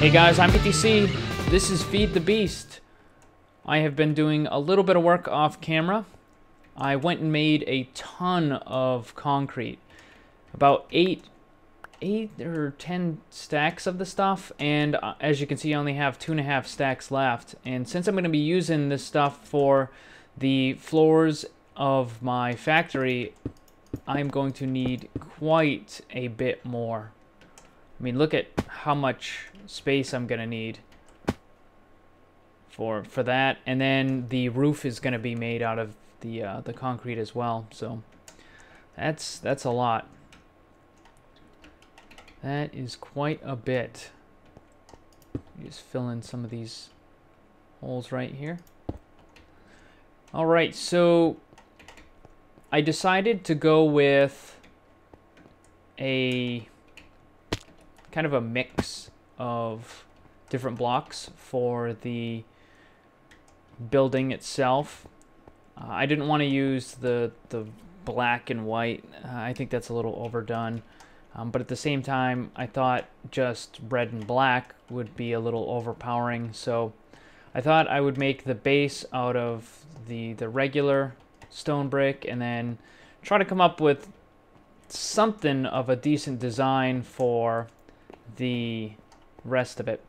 Hey guys, I'm BTC. This is Feed the Beast. I have been doing a little bit of work off camera. I went and made a ton of concrete. About 8 or 10 stacks of the stuff, and as you can see I only have 2.5 stacks left. And since I'm going to be using this stuff for the floors of my factory, I'm going to need quite a bit more. I mean, look at how much space I'm gonna need for that, and then the roof is gonna be made out of the concrete as well. So that's a lot. That is quite a bit. Just fill in some of these holes right here. All right, so I decided to go with a kind of a mix of different blocks for the building itself. I didn't want to use the black and white. I think that's a little overdone. But at the same time, I thought just red and black would be a little overpowering. So I thought I would make the base out of the regular stone brick and then try to come up with something of a decent design for the rest of it.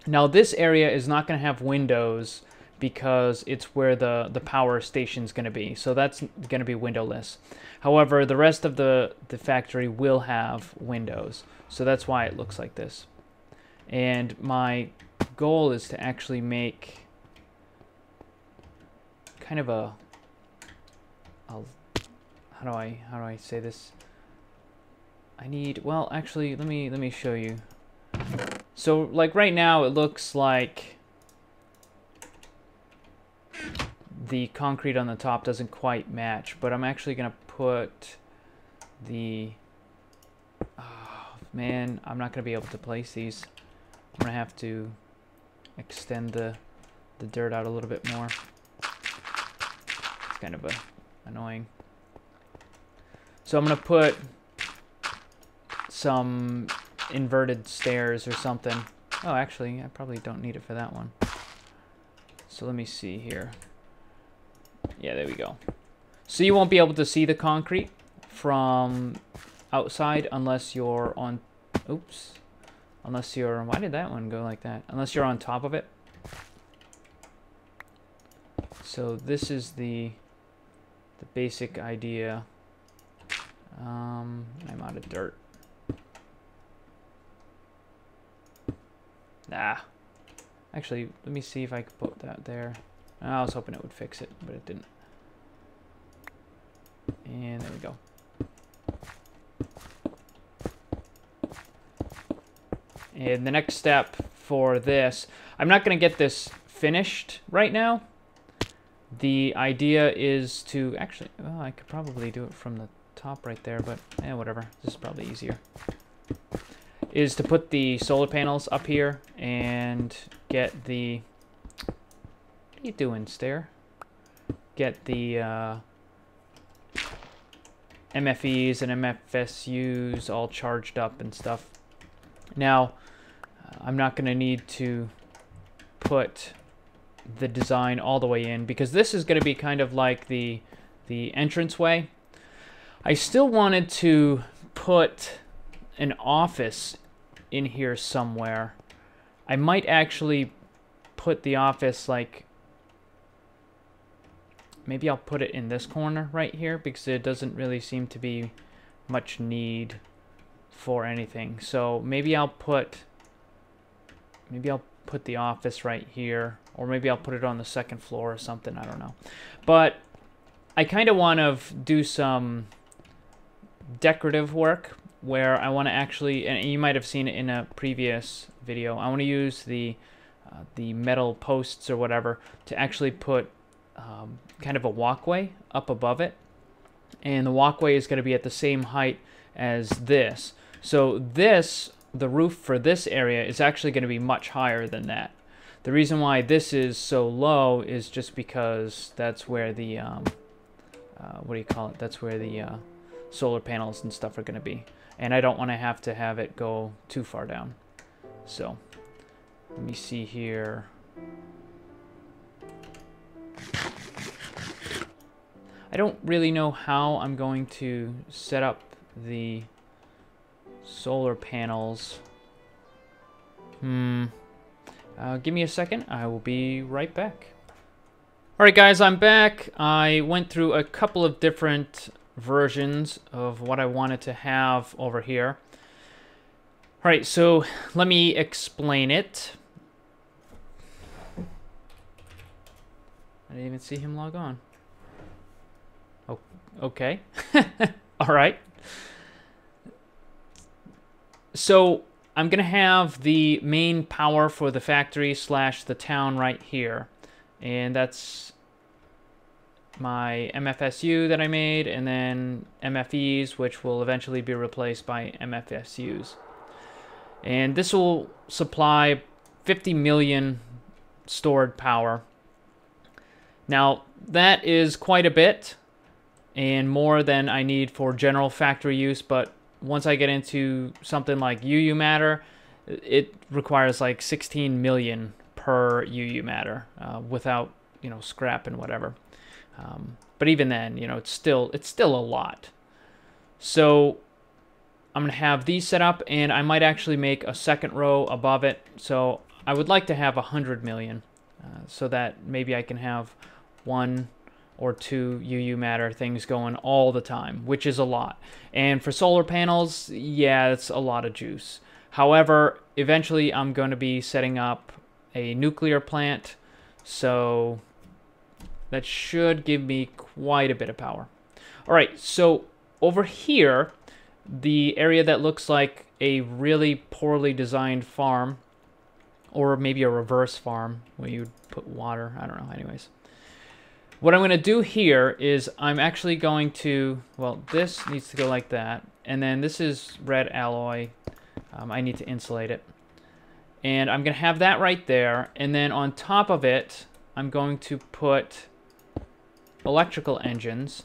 Now this area is not going to have windows because it's where the power station is going to be, so that's going to be windowless. However, the rest of the factory will have windows, so that's why it looks like this. And my goal is to actually make kind of a how do I say this? I need, well, actually, let me show you. So, like right now, it looks like the concrete on the top doesn't quite match, but I'm actually gonna put the, oh man, I'm not gonna be able to place these. I'm gonna have to extend the dirt out a little bit more. It's kind of annoying. So I'm gonna put some inverted stairs or something. Oh, actually, I probably don't need it for that one. So let me see here. Yeah, there we go. So you won't be able to see the concrete from outside unless you're on... Oops. Unless you're... Why did that one go like that? Unless you're on top of it. So this is the basic idea. I'm out of dirt. Ah. Actually, let me see if I could put that there. I was hoping it would fix it, but it didn't. And there we go. And the next step for this, I'm not going to get this finished right now. The idea is to actually, well, I could probably do it from the top right there, but whatever. This is probably easier. Is to put the solar panels up here and get the... What are you doing, Stair? Get the MFEs and MFSUs all charged up and stuff. Now, I'm not going to need to put the design all the way in because this is going to be kind of like the entranceway. I still wanted to put an office in here somewhere. I might actually put the office like, maybe I'll put it in this corner right here because it doesn't really seem to be much need for anything. So maybe I'll put the office right here, or maybe I'll put it on the second floor or something, I don't know. But I kind of want to do some decorative work where I want to actually, and you might have seen it in a previous video, I want to use the metal posts or whatever to actually put kind of a walkway up above it, and the walkway is going to be at the same height as this. So this, the roof for this area is actually going to be much higher than that. The reason why this is so low is just because that's where the what do you call it? That's where the solar panels and stuff are going to be. And I don't want to have it go too far down. So Let me see here. I don't really know how I'm going to set up the solar panels. Give me a second. I will be right back. Alright guys, I'm back. I went through a couple of different versions of what I wanted to have over here. Alright, so let me explain it. I didn't even see him log on. Oh, okay. Alright. So I'm going to have the main power for the factory slash the town right here. And that's my MFSU that I made, and then MFEs, which will eventually be replaced by MFSUs. And this will supply 50 million stored power. Now, that is quite a bit, and more than I need for general factory use, but once I get into something like UU matter, it requires like 16 million per UU matter without, you know, scrap and whatever. But even then, you know, it's still a lot. So I'm going to have these set up, and I might actually make a second row above it. So I would like to have 100 million so that maybe I can have 1 or 2 UU matter things going all the time, which is a lot. And for solar panels, yeah, it's a lot of juice. However, eventually I'm going to be setting up a nuclear plant, so that should give me quite a bit of power. All right, so over here, the area that looks like a really poorly designed farm, or maybe a reverse farm where you put water, I don't know, anyways. What I'm going to do here is I'm actually going to, well, this needs to go like that, and then this is red alloy. I need to insulate it. And I'm going to have that right there, and then on top of it, I'm going to put electrical engines.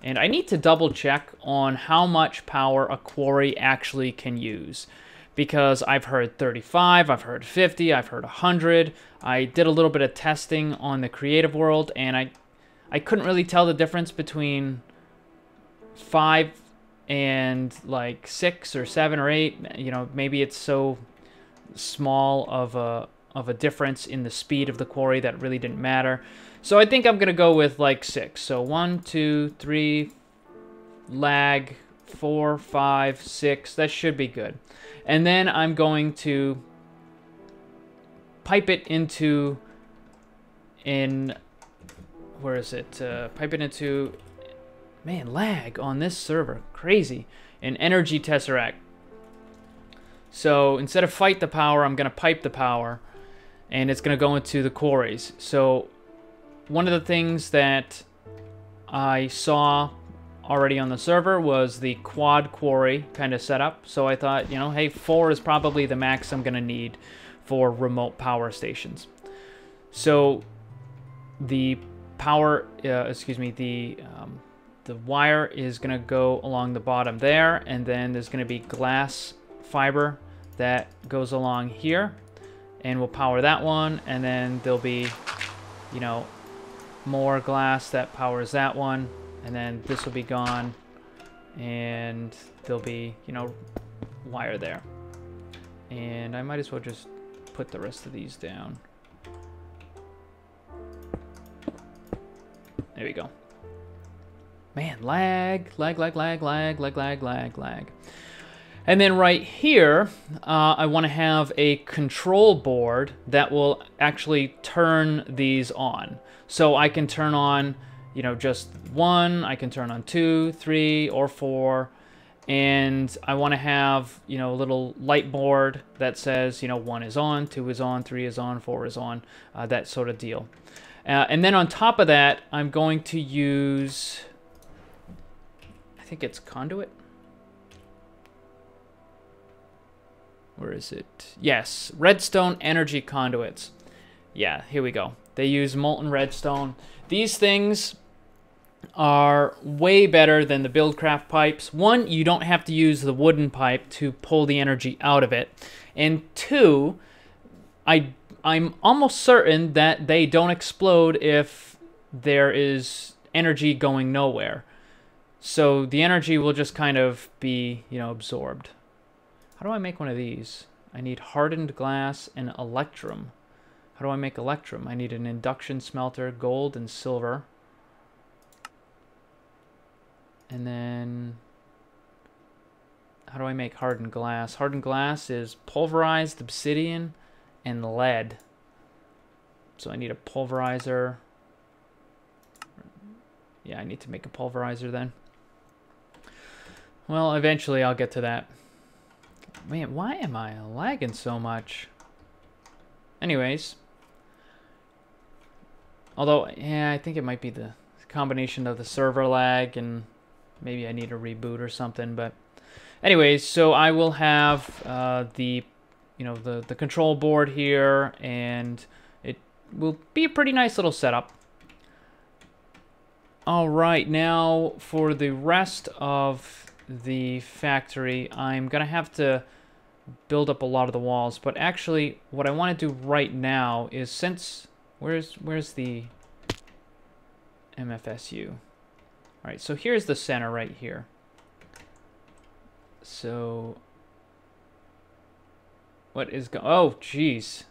And I need to double check on how much power a quarry actually can use, because I've heard 35, I've heard 50, I've heard 100. I did a little bit of testing on the creative world, and I couldn't really tell the difference between 5 and like 6 or 7 or 8. You know, maybe it's so small of a difference in the speed of the quarry that really didn't matter. So I think I'm gonna go with like 6. So 1, 2, 3, lag, 4, 5, 6. That should be good. And then I'm going to pipe it into where is it? Pipe it into, man, lag on this server, crazy. An energy tesseract. So instead of fight the power, I'm gonna pipe the power, and it's gonna go into the quarries. So one of the things that I saw already on the server was the quad quarry kind of setup. So I thought, you know, hey, 4 is probably the max I'm gonna need for remote power stations. So the power, the wire is gonna go along the bottom there, and then there's gonna be glass fiber that goes along here, and we'll power that one, and then there'll be, you know, more glass that powers that one, and then this will be gone, and there'll be, you know, wire there. And I might as well just put the rest of these down. There we go. Man, lag. And then right here, I want to have a control board that will actually turn these on. So I can turn on, you know, just 1, I can turn on 2, 3, or 4. And I want to have, you know, a little light board that says, you know, 1 is on, 2 is on, 3 is on, 4 is on, that sort of deal. And then on top of that, I'm going to use, I think it's Conduit. Where is it? Yes, Redstone energy conduits. Yeah, here we go. They use molten redstone. These things are way better than the Buildcraft pipes. 1, you don't have to use the wooden pipe to pull the energy out of it. And 2, I'm almost certain that they don't explode if there is energy going nowhere. So the energy will just kind of be, you know, absorbed. How do I make one of these? I need hardened glass and electrum. How do I make electrum? I need an induction smelter, gold and silver. And then, how do I make hardened glass? Hardened glass is pulverized obsidian and lead. So I need a pulverizer. Yeah, I need to make a pulverizer then. Well, eventually I'll get to that. Man, why am I lagging so much? Anyways. Although, yeah, I think it might be the combination of the server lag and maybe I need a reboot or something. But anyways, so I will have the control board here, and it will be a pretty nice little setup. All right, now for the rest of the factory, I'm gonna have to build up a lot of the walls. But actually, what I want to do right now is, since where's the MFSU? All right, so here's the center right here. So what is oh, geez.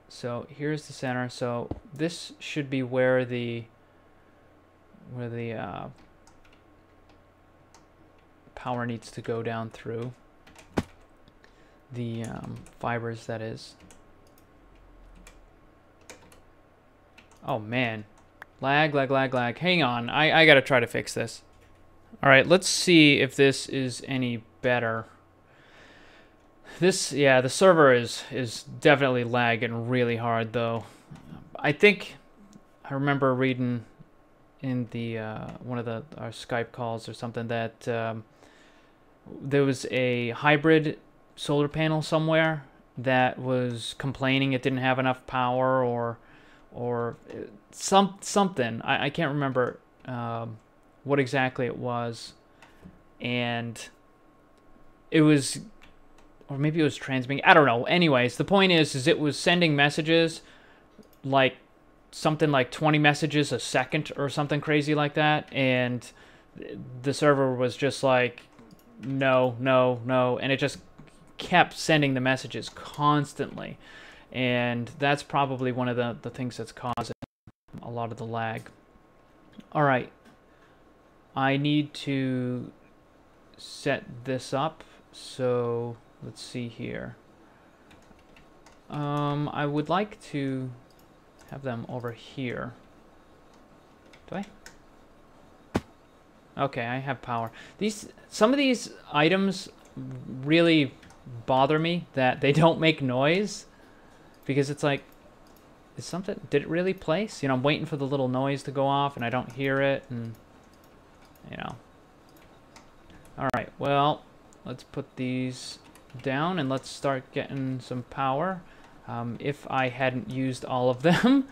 So here's the center. So this should be where the power needs to go down through. The fibers, that is. Oh man, lag. Hang on, I gotta try to fix this. All right, let's see if this is any better. This, yeah, the server is definitely lagging really hard though. I think I remember reading in the one of our Skype calls or something that there was a hybrid solar panel somewhere that was complaining it didn't have enough power or something. I can't remember what exactly it was, and it was, or maybe it was transmitting. I don't know. Anyways, the point is it was sending messages like something like 20 messages a second or something crazy like that, and the server was just like no, and it just kept sending the messages constantly, and that's probably one of the things that's causing a lot of the lag. All right, I need to set this up, so let's see here. I would like to have them over here. Do I? Okay, I have power. Some of these items really bother me that they don't make noise, because it's like, did it really place? You know, I'm waiting for the little noise to go off and I don't hear it, and you know. All right, well, let's put these down and let's start getting some power. If I hadn't used all of them.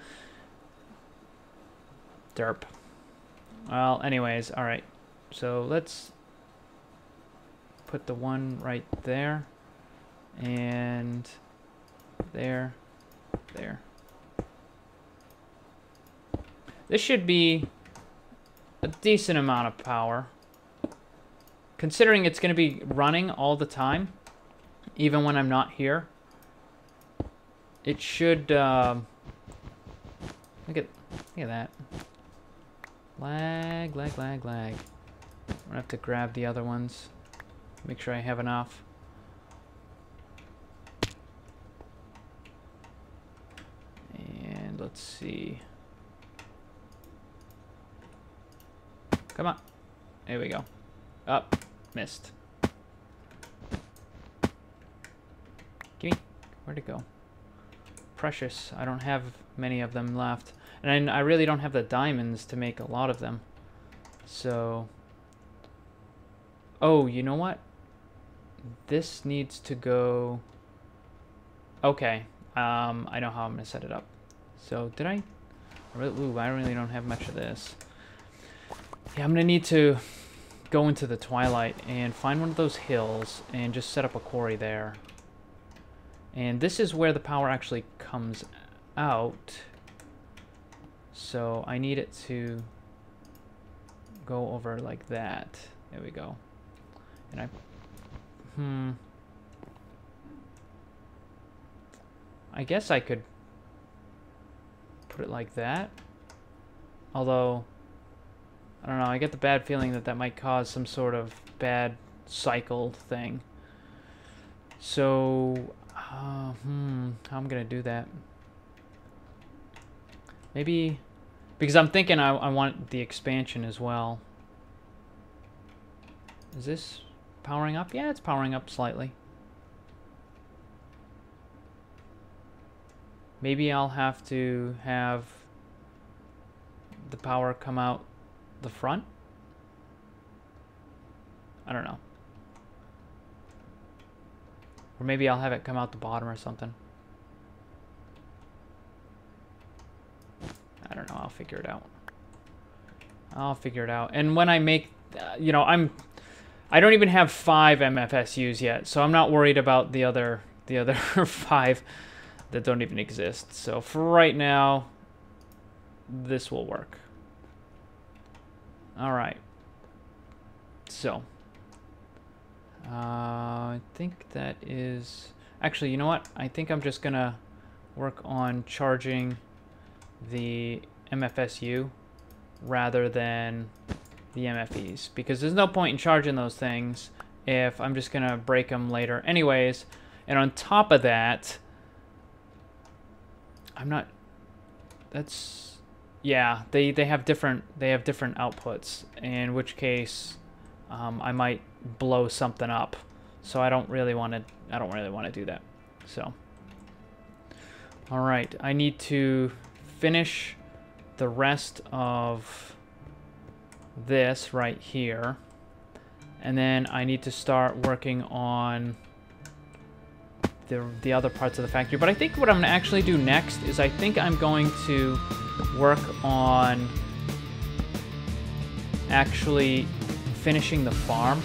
Derp. Well, anyways, all right. So let's put the one right there, and there. This should be a decent amount of power, considering it's going to be running all the time, even when I'm not here. It should, look at that. Lag. I'm gonna have to grab the other ones. Make sure I have enough. And let's see. Come on. There we go. Up. Missed. Gimme. Where'd it go? Precious. I don't have many of them left. And I really don't have the diamonds to make a lot of them. So... oh, you know what? This needs to go... okay. I know how I'm going to set it up. So, did I... ooh, I really don't have much of this. Yeah, I'm going to need to go into the twilight and find one of those hills and just set up a quarry there. And this is where the power actually comes out. So I need it to go over like that. There we go. And I guess I could put it like that. Although, I don't know, I get the bad feeling that that might cause some sort of bad cycle thing. So, how I'm gonna do that? Maybe, because I'm thinking I want the expansion as well. Is this powering up? Yeah, it's powering up slightly. Maybe I'll have to have the power come out the front? I don't know. Or maybe I'll have it come out the bottom or something. I don't know. I'll figure it out. I'll figure it out. And when I make, you know, I don't even have 5 MFSUs yet, so I'm not worried about the other 5 that don't even exist. So for right now, this will work. All right. So I think that is actually, you know what? I think I'm just gonna work on charging the MFSU rather than the MFEs, because there's no point in charging those things if I'm just gonna break them later anyways. And on top of that, I'm not, that's, yeah, they have different outputs, in which case I might blow something up. So I don't really want to do that. So all right, I need to finish the rest of this right here, and then I need to start working on the other parts of the factory. But I think what I'm gonna actually do next is I think I'm going to work on actually finishing the farm.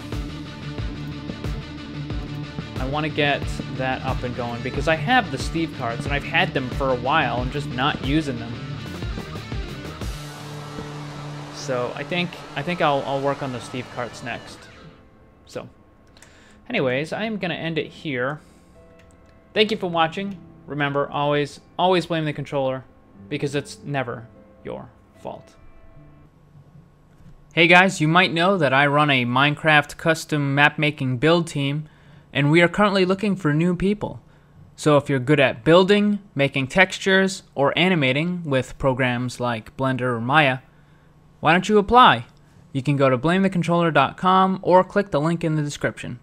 I want to get that up and going because I have the Steve carts and I've had them for a while. I'm just not using them. So I think I'll work on the Steve carts next. So anyways, I am gonna end it here. Thank you for watching. Remember, always blame the controller, because it's never your fault. Hey guys, you might know that I run a Minecraft custom map making build team, and we are currently looking for new people. So if you're good at building, making textures, or animating with programs like Blender or Maya, why don't you apply? You can go to blamethecontroller.com or click the link in the description.